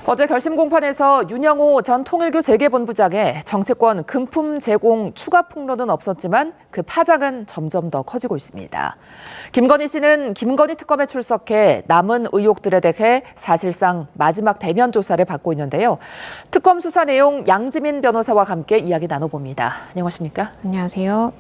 어제 결심 공판에서 윤영호 전 통일교 세계본부장의 정치권 금품 제공 추가 폭로는 없었지만 그 파장은 점점 더 커지고 있습니다. 김건희 씨는 김건희 특검에 출석해 남은 의혹들에 대해 사실상 마지막 대면 조사를 받고 있는데요. 특검 수사 내용 양지민 변호사와 함께 이야기 나눠봅니다. 안녕하십니까? 안녕하세요.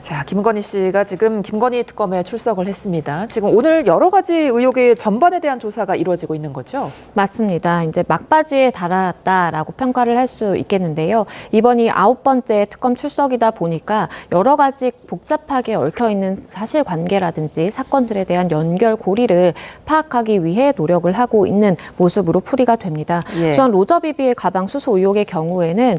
자, 김건희 씨가 지금 김건희 특검에 출석을 했습니다. 지금 오늘 여러 가지 의혹의 전반에 대한 조사가 이루어지고 있는 거죠? 맞습니다. 이제 막바지에 달았다라고 평가를 할 수 있겠는데요. 이번이 9번째 특검 출석이다 보니까 여러 가지 복잡하게 얽혀있는 사실관계라든지 사건들에 대한 연결고리를 파악하기 위해 노력을 하고 있는 모습으로 풀이가 됩니다. 우선 로저비비의 가방 수수 의혹의 경우에는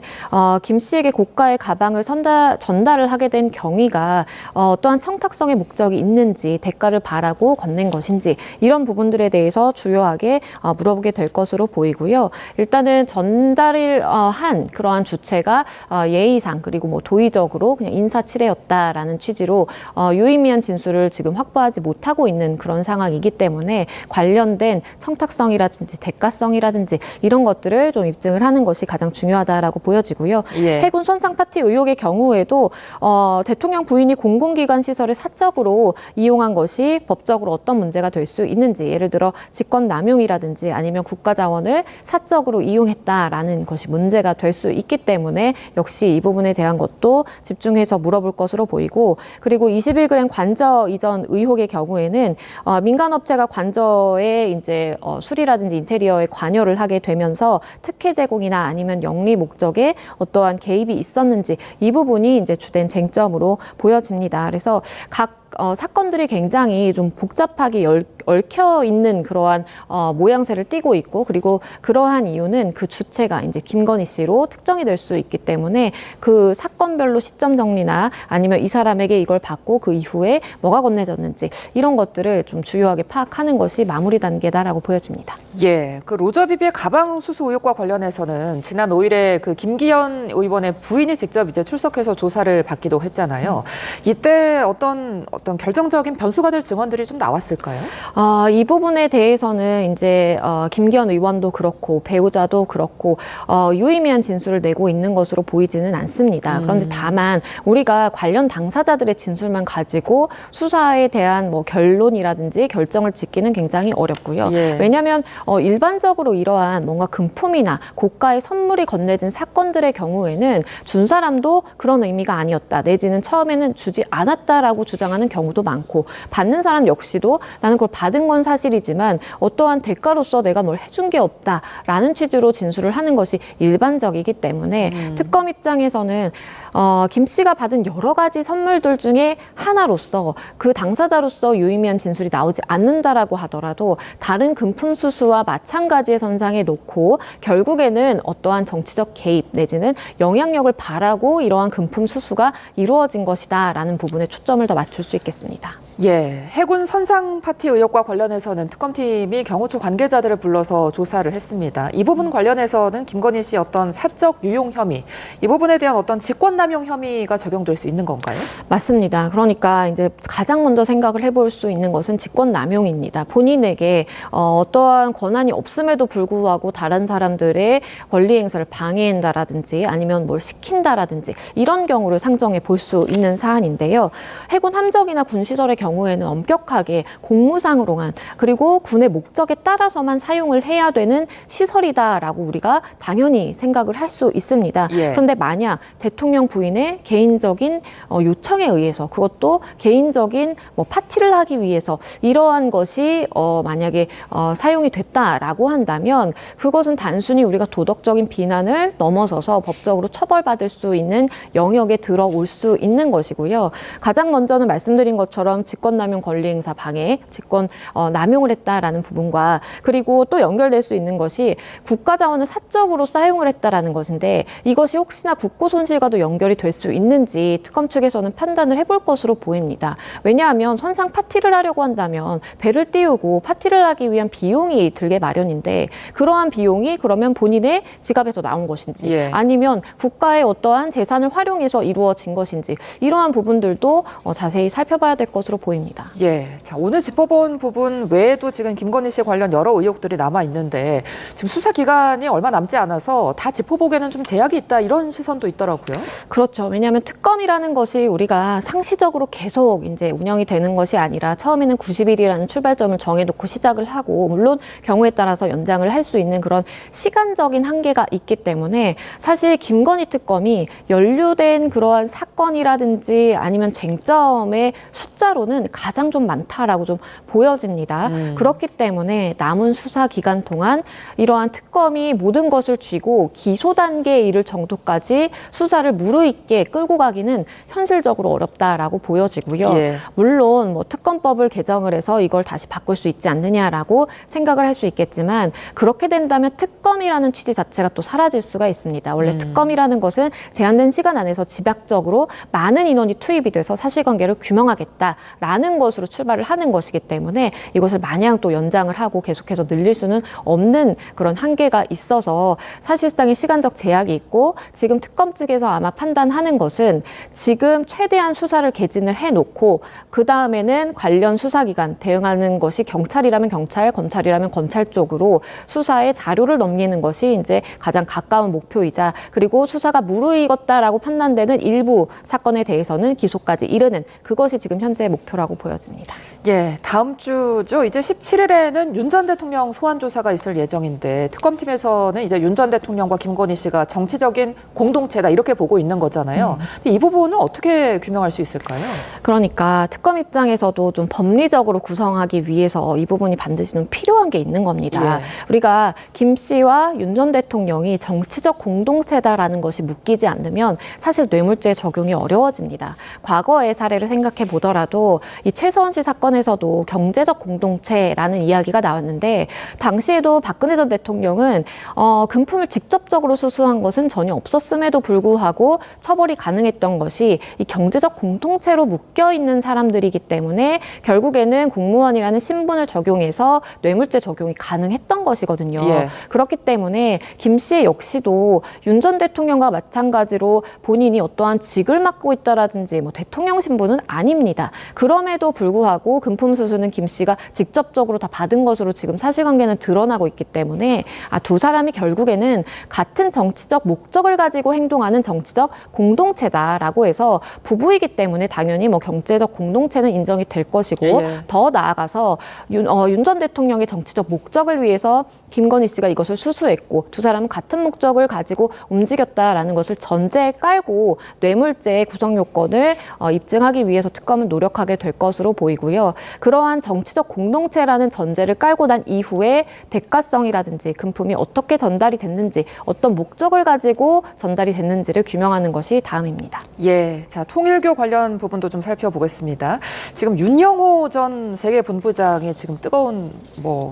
김 씨에게 고가의 가방을 전달을 하게 된 경위가 어떠한 청탁성의 목적이 있는지 대가를 바라고 건넨 것인지 이런 부분들에 대해서 주요하게 물어보게 될 것으로 보이고요. 일단은 전달을 한 그러한 주체가 예의상 그리고 뭐 도의적으로 그냥 인사치레였다라는 취지로 유의미한 진술을 지금 확보하지 못하고 있는 그런 상황이기 때문에 관련된 청탁성이라든지 대가성이라든지 이런 것들을 좀 입증을 하는 것이 가장 중요하다라고 보여지고요. 해군 선상 파티 의혹의 경우에도 대통령 부인이 공공기관 시설을 사적으로 이용한 것이 법적으로 어떤 문제가 될 수 있는지, 예를 들어 직권남용이라든지 아니면 국가자원을 사적으로 이용했다라는 것이 문제가 될 수 있기 때문에 역시 이 부분에 대한 것도 집중해서 물어볼 것으로 보이고, 그리고 21g 관저 이전 의혹의 경우에는 민간업체가 관저에 이제 수리라든지 인테리어에 관여를 하게 되면서 특혜 제공이나 아니면 영리 목적에 어떠한 개입이 있었는지 이 부분이 이제 주된 쟁점으로 보여집니다. 그래서 각 사건들이 굉장히 좀 복잡하게 얽혀 있는 그러한 모양새를 띠고 있고, 그리고 그러한 이유는 그 주체가 이제 김건희 씨로 특정이 될 수 있기 때문에 그 사건별로 시점 정리나 아니면 이 사람에게 이걸 받고 그 이후에 뭐가 건네졌는지 이런 것들을 좀 주요하게 파악하는 것이 마무리 단계다라고 보여집니다. 그 로저비비의 가방 수수 의혹과 관련해서는 지난 5일에 그 김기현 의원의 부인이 직접 이제 출석해서 조사를 받기도 했잖아요. 이때 어떤 결정적인 변수가 될 증언들이 좀 나왔을까요? 이 부분에 대해서는 이제 김기현 의원도 그렇고 배우자도 그렇고 유의미한 진술을 내고 있는 것으로 보이지는 않습니다. 그런데 다만 우리가 관련 당사자들의 진술만 가지고 수사에 대한 뭐 결론이라든지 결정을 짓기는 굉장히 어렵고요. 왜냐하면 일반적으로 이러한 뭔가 금품이나 고가의 선물이 건네진 사건들의 경우에는 준 사람도 그런 의미가 아니었다, 내지는 처음에는 주지 않았다라고 주장하는 경우도 많고, 받는 사람 역시도 나는 그걸 받은 건 사실이지만 어떠한 대가로서 내가 뭘 해준 게 없다라는 취지로 진술을 하는 것이 일반적이기 때문에 특검 입장에서는 김 씨가 받은 여러 가지 선물들 중에 하나로서 그 당사자로서 유의미한 진술이 나오지 않는다라고 하더라도 다른 금품 수수와 마찬가지의 선상에 놓고 결국에는 어떠한 정치적 개입 내지는 영향력을 바라고 이러한 금품 수수가 이루어진 것이다라는 부분에 초점을 더 맞출 수 있겠습니다. 해군 선상 파티 의혹과 관련해서는 특검팀이 경호처 관계자들을 불러서 조사를 했습니다. 이 부분 관련해서는 김건희 씨 어떤 사적 유용 혐의, 이 부분에 대한 어떤 직권남용 혐의가 적용될 수 있는 건가요? 맞습니다. 그러니까 이제 가장 먼저 생각을 해볼 수 있는 것은 직권남용입니다. 본인에게 어떠한 권한이 없음에도 불구하고 다른 사람들의 권리 행사를 방해한다라든지 아니면 뭘 시킨다라든지 이런 경우를 상정해 볼 수 있는 사안인데요. 해군 함정이나 군시설의 경우에는 엄격하게 공무상으로만 그리고 군의 목적에 따라서만 사용을 해야 되는 시설이다라고 우리가 당연히 생각을 할 수 있습니다. 그런데 만약 대통령 부인의 개인적인 요청에 의해서, 그것도 개인적인 뭐 파티를 하기 위해서 이러한 것이 만약에 사용이 됐다라고 한다면 그것은 단순히 우리가 도덕적인 비난을 넘어서서 법적으로 처벌받을 수 있는 영역에 들어올 수 있는 것이고요. 가장 먼저는 말씀드린 것처럼 직권남용 권리행사 방해, 직권 남용을 했다라는 부분과, 그리고 또 연결될 수 있는 것이 국가자원을 사적으로 사용을 했다라는 것인데, 이것이 혹시나 국고손실과도 연결이 될 수 있는지 특검 측에서는 판단을 해볼 것으로 보입니다. 왜냐하면 선상 파티를 하려고 한다면 배를 띄우고 파티를 하기 위한 비용이 들게 마련인데, 그러한 비용이 그러면 본인의 지갑에서 나온 것인지 아니면 국가의 어떠한 재산을 활용해서 이루어진 것인지 이러한 부분들도 자세히 살펴보겠습니다. 살펴봐야 될 것으로 보입니다. 예, 자 오늘 짚어본 부분 외에도 지금 김건희 씨 관련 여러 의혹들이 남아 있는데 지금 수사 기간이 얼마 남지 않아서 다 짚어보기에는 좀 제약이 있다 이런 시선도 있더라고요. 그렇죠. 왜냐하면 특검이라는 것이 우리가 상시적으로 계속 이제 운영이 되는 것이 아니라 처음에는 90일이라는 출발점을 정해놓고 시작을 하고 물론 경우에 따라서 연장을 할 수 있는 그런 시간적인 한계가 있기 때문에 사실 김건희 특검이 연루된 그러한 사건이라든지 아니면 쟁점의 숫자로는 가장 좀 많다라고 좀 보여집니다. 그렇기 때문에 남은 수사 기간 동안 이러한 특검이 모든 것을 쥐고 기소 단계에 이를 정도까지 수사를 무르익게 끌고 가기는 현실적으로 어렵다라고 보여지고요. 예. 물론 뭐 특검법을 개정을 해서 이걸 다시 바꿀 수 있지 않느냐라고 생각을 할 수 있겠지만 그렇게 된다면 특검이라는 취지 자체가 또 사라질 수가 있습니다. 원래 특검이라는 것은 제한된 시간 안에서 집약적으로 많은 인원이 투입이 돼서 사실관계를 규명하겠다라는 것으로 출발을 하는 것이기 때문에 이것을 마냥 또 연장을 하고 계속해서 늘릴 수는 없는 그런 한계가 있어서 사실상의 시간적 제약이 있고 지금 특검 측에서 아마 판단하는 것은 지금 최대한 수사를 개진을 해놓고 그 다음에는 관련 수사기관 대응하는 것이 경찰이라면 경찰, 검찰이라면 검찰 쪽으로 수사에 자료를 넘기는 것이 이제 가장 가까운 목표이자 그리고 수사가 무르익었다라고 판단되는 일부 사건에 대해서는 기소까지 이르는 그것이 지금 현재 목표라고 보여집니다. 예, 다음 주죠. 이제 17일에는 윤 전 대통령 소환 조사가 있을 예정인데 특검팀에서는 이제 윤 전 대통령과 김건희 씨가 정치적인 공동체다 이렇게 보고 있는 거잖아요. 근데 이 부분은 어떻게 규명할 수 있을까요? 그러니까 특검 입장에서도 좀 법리적으로 구성하기 위해서 이 부분이 반드시 좀 필요한 게 있는 겁니다. 예. 우리가 김 씨와 윤 전 대통령이 정치적 공동체다라는 것이 묶이지 않으면 사실 뇌물죄 적용이 어려워집니다. 과거의 사례를 생각해 보더라도 이 최서원 씨 사건에서도 경제적 공동체라는 이야기가 나왔는데 당시에도 박근혜 전 대통령은 금품을 직접적으로 수수한 것은 전혀 없었음에도 불구하고 처벌이 가능했던 것이 이 경제적 공동체로 묶여 있는 사람들이기 때문에 결국에는 공무원이라는 신분을 적용해서 뇌물죄 적용이 가능했던 것이거든요. 예. 그렇기 때문에 김 씨 역시도 윤 전 대통령과 마찬가지로 본인이 어떠한 직을 맡고 있다라든지 뭐 대통령 신분은 아닙니다. 그럼에도 불구하고 금품 수수는 김 씨가 직접적으로 다 받은 것으로 지금 사실관계는 드러나고 있기 때문에 두 사람이 결국에는 같은 정치적 목적을 가지고 행동하는 정치적 공동체다라고 해서 부부이기 때문에 당연히 뭐 경제적 공동체는 인정이 될 것이고 예. 더 나아가서 윤 전 대통령의 정치적 목적을 위해서 김건희 씨가 이것을 수수했고 두 사람은 같은 목적을 가지고 움직였다라는 것을 전제에 깔고 뇌물죄의 구성 요건을 입증하기 위해서 특검은 노력하게 될 것으로 보이고요. 그러한 정치적 공동체라는 전제를 깔고 난 이후에 대가성이라든지 금품이 어떻게 전달이 됐는지 어떤 목적을 가지고 전달이 됐는지를 규명하는 것이 다음입니다. 예, 자 통일교 관련 부분도 좀 살펴보겠습니다. 지금 윤영호 전 세계본부장이 지금 뜨거운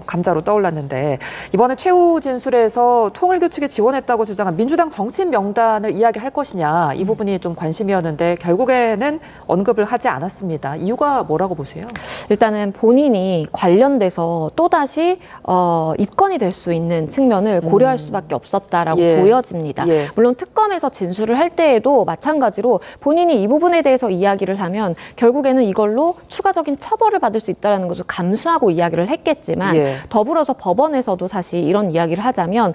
감자로 떠올랐는데 이번에 최후 진술에서 통일교 측에 지원했다고 주장한 민주당 정치인 명단을 이야기할 것이냐 이 부분이 좀 관심이었는데 결국에는 언급을 하지 않았습니다. 이유가 뭐라고 보세요? 일단은 본인이 관련돼서 또다시 입건이 될 수 있는 측면을 고려할 수밖에 없었다라고 예. 보여집니다. 예. 물론 특검에서 진술을 할 때에도 마찬가지로 본인이 이 부분에 대해서 이야기를 하면 결국에는 이걸로 추가적인 처벌을 받을 수 있다는 것을 감수하고 이야기를 했겠지만 예. 더불어서 법원에서도 사실 이런 이야기를 하자면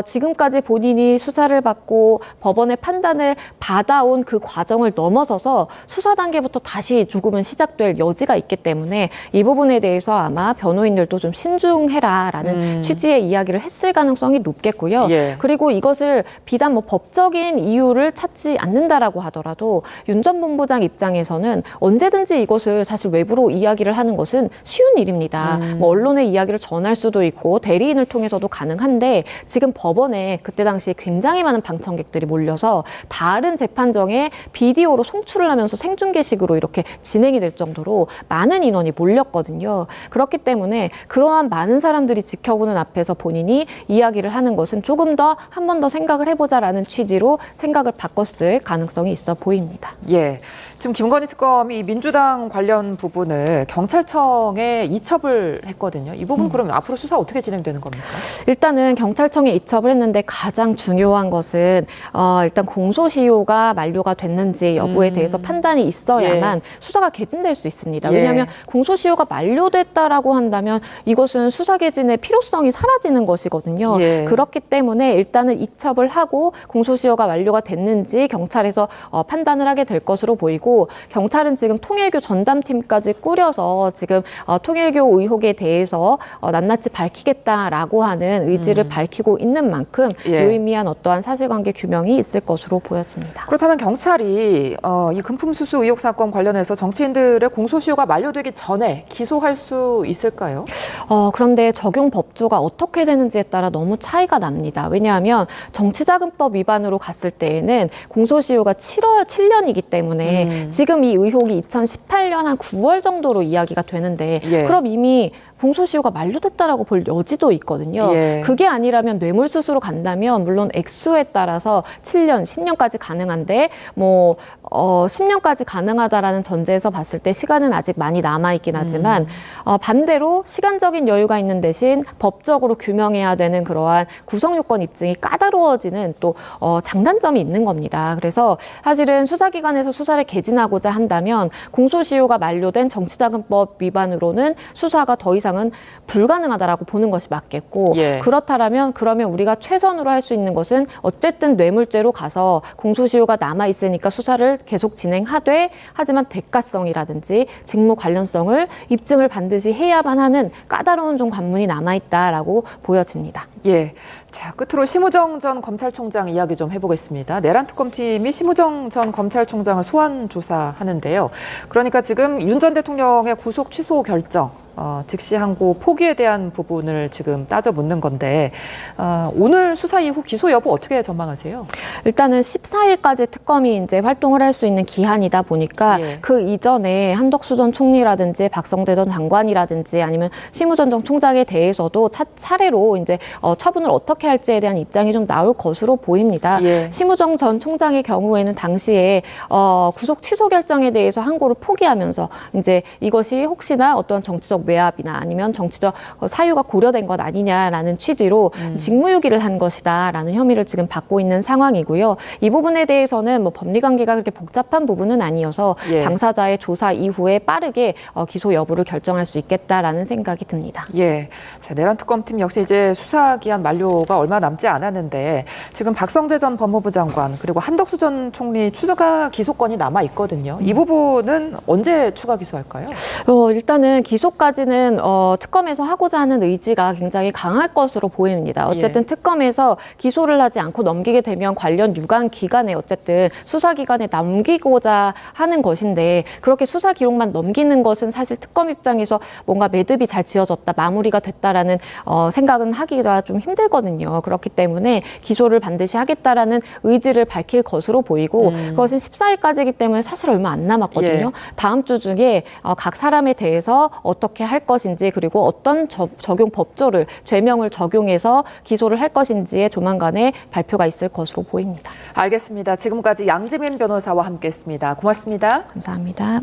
지금까지 본인이 수사를 받고 법원의 판단을 받아온 그 과정을 넘어서서 수사 단계부터 다시 조금은 시작될 여지가 있기 때문에 이 부분에 대해서 아마 변호인들도 좀 신중해라라는 취지의 이야기를 했을 가능성이 높겠고요. 예. 그리고 이것을 비단 법적인 이유를 찾지 않는다라고 하더라도 윤 전 본부장 입장에서는 언제든지 이것을 사실 외부로 이야기를 하는 것은 쉬운 일입니다. 언론에 이야기를 전할 수도 있고 대리인을 통해서도 가능한데 지금 법원에 그때 당시에 굉장히 많은 방청객들이 몰려서 다른 재판정에 비디오로 송출을 하면서 생중계식으로 이렇게 진행이 될 정도로 많은 인원이 몰렸거든요. 그렇기 때문에 그러한 많은 사람들이 지켜보는 앞에서 본인이 이야기를 하는 것은 조금 더 한 번 더 생각을 해보자라는 취지로 생각을 바꿨을 가능성이 있어 보입니다. 예, 지금 김건희 특검이 민주당 관련 부분을 경찰청에 이첩을 했거든요. 이 부분 그러면 앞으로 수사 어떻게 진행되는 겁니까? 일단은 경찰청에 이첩을 했는데 가장 중요한 것은 일단 공소시효가 만료가 됐는지 여부에 대해서 판단이 있어야만 순간 수사가 개진될 수 있습니다. 예. 왜냐하면 공소시효가 만료됐다라고 한다면 이것은 수사 개진의 필요성이 사라지는 것이거든요. 예. 그렇기 때문에 일단은 이첩을 하고 공소시효가 만료가 됐는지 경찰에서 판단을 하게 될 것으로 보이고, 경찰은 지금 통일교 전담팀까지 꾸려서 지금 통일교 의혹에 대해서 낱낱이 밝히겠다라고 하는 의지를 밝히고 있는 만큼 예. 유의미한 어떠한 사실관계 규명이 있을 것으로 보여집니다. 그렇다면 경찰이 이 금품 수수 의혹 사건 관련해서 정치인들의 공소시효가 만료되기 전에 기소할 수 있을까요? 그런데 적용 법조가 어떻게 되는지에 따라 너무 차이가 납니다. 왜냐하면 정치자금법 위반으로 갔을 때에는 공소시효가 7년이기 때문에 지금 이 의혹이 2018년 한 9월 정도로 이야기가 되는데 예. 그럼 이미 공소시효가 만료됐다라고 볼 여지도 있거든요. 예. 그게 아니라면 뇌물수수로 간다면 물론 액수에 따라서 7년, 10년까지 가능한데 10년까지 가능하다라는 전제에서 봤을 때 시간은 아직 많이 남아있긴 하지만 반대로 시간적인 여유가 있는 대신 법적으로 규명해야 되는 그러한 구성요건 입증이 까다로워지는 또 장단점이 있는 겁니다. 그래서 사실은 수사기관에서 수사를 개진하고자 한다면 공소시효가 만료된 정치자금법 위반으로는 수사가 더 이상은 불가능하다라고 보는 것이 맞겠고, 예. 그렇다면 그러면 우리가 최선으로 할 수 있는 것은 어쨌든 뇌물죄로 가서 공소시효가 남아 있으니까 수사를 계속 진행하되, 하지만 대가성이라든지 직무 관련성을 입증을 반드시 해야만 하는 까다로운 좀 관문이 남아 있다라고 보여집니다. 예. 자, 끝으로 심우정 전 검찰총장 이야기 좀 해보겠습니다. 내란 특검팀이 심우정 전 검찰총장을 소환 조사하는데요. 그러니까 지금 윤 전 대통령의 구속 취소 결정, 즉시 항고 포기에 대한 부분을 지금 따져 묻는 건데, 오늘 수사 이후 기소 여부 어떻게 전망하세요? 일단은 14일까지 특검이 이제 활동을 할 수 있는 기한이다 보니까 예. 그 이전에 한덕수 전 총리라든지 박성대 전 장관이라든지 아니면 심우정 전 총장에 대해서도 차례로 이제 처분을 어떻게 할지에 대한 입장이 좀 나올 것으로 보입니다. 예. 심우정 전 총장의 경우에는 당시에 구속 취소 결정에 대해서 항고를 포기하면서 이제 이것이 혹시나 어떤 정치적 외압이나 아니면 정치적 사유가 고려된 것 아니냐라는 취지로 직무유기를 한 것이다라는 혐의를 지금 받고 있는 상황이고요. 이 부분에 대해서는 뭐 법리관계가 그렇게 복잡한 부분은 아니어서 예. 당사자의 조사 이후에 빠르게 기소 여부를 결정할 수 있겠다라는 생각이 듭니다. 예. 자, 내란 특검팀 역시 이제 수사 기한 만료가 얼마 남지 않았는데 지금 박성재 전 법무부 장관 그리고 한덕수 전 총리 추가 기소권이 남아 있거든요. 이 부분은 언제 추가 기소할까요? 일단은 기소까지는 특검에서 하고자 하는 의지가 굉장히 강할 것으로 보입니다. 어쨌든 예. 특검에서 기소를 하지 않고 넘기게 되면 관련 유관 기관에 어쨌든 수사기관에 넘기고자 하는 것인데, 그렇게 수사 기록만 넘기는 것은 사실 특검 입장에서 뭔가 매듭이 잘 지어졌다, 마무리가 됐다라는 생각은 하기가 좀 힘들거든요. 그렇기 때문에 기소를 반드시 하겠다라는 의지를 밝힐 것으로 보이고, 그것은 14일까지이기 때문에 사실 얼마 안 남았거든요. 예. 다음 주 중에 각 사람에 대해서 어떻게 할 것인지, 그리고 어떤 적용 법조를 죄명을 적용해서 기소를 할 것인지에 조만간에 발표가 있을 것으로 보입니다. 알겠습니다. 지금까지 양지민 변호사와 함께했습니다. 고맙습니다. 감사합니다.